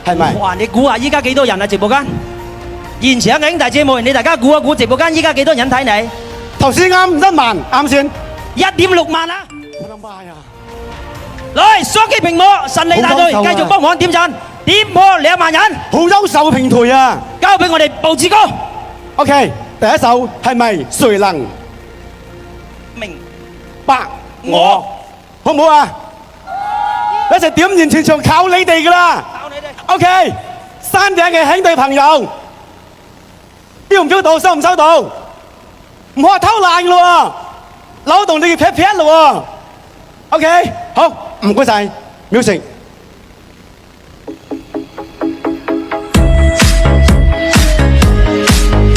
係咪？哇！你估下依家幾多人啊？直播間現場嘅兄弟姐妹，你大家估一估直播間依家幾多人睇你？頭先啱1萬，啱先。1.6萬啊！我的媽呀！來，雙擊屏幕，神利大隊繼續幫忙點讚，點破2萬人。好優秀嘅平台啊！交俾我哋步子哥。OK，第一首係咪誰能明白我？好唔好啊？一齊點燃全場靠你哋㗎啦！靠你哋。 OK，山頂嘅兄弟朋友，feel唔 feel到？收唔收到？唔好話偷懶㗎咯喎，扭動你嘅 pat pat 咯喎。OK，好，唔該晒，music。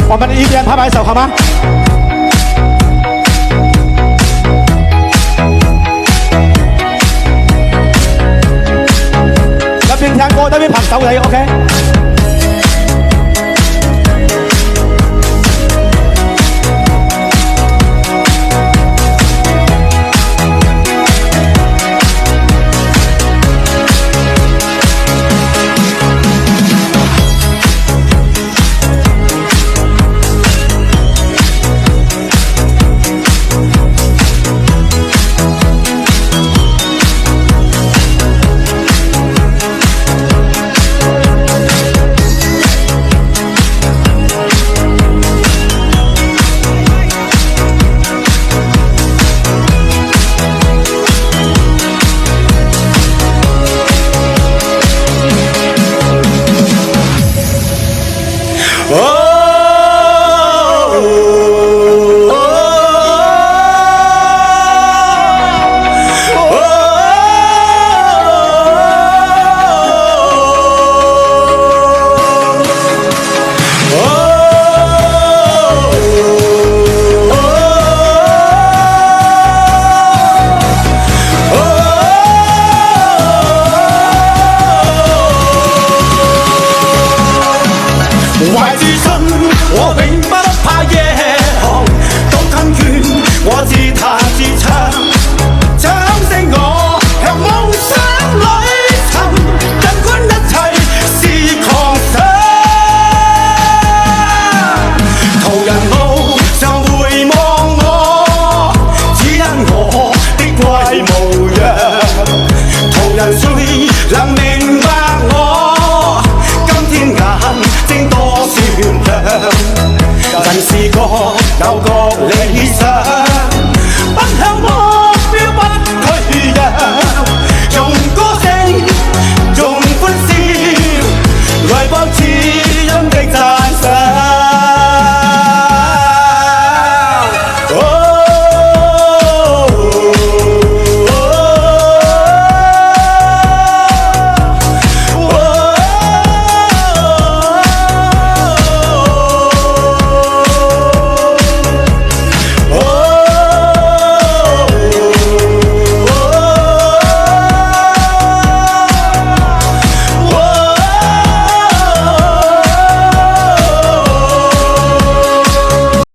我們的一邊拍拍手好嗎？一邊聽歌一邊拍手你 OK？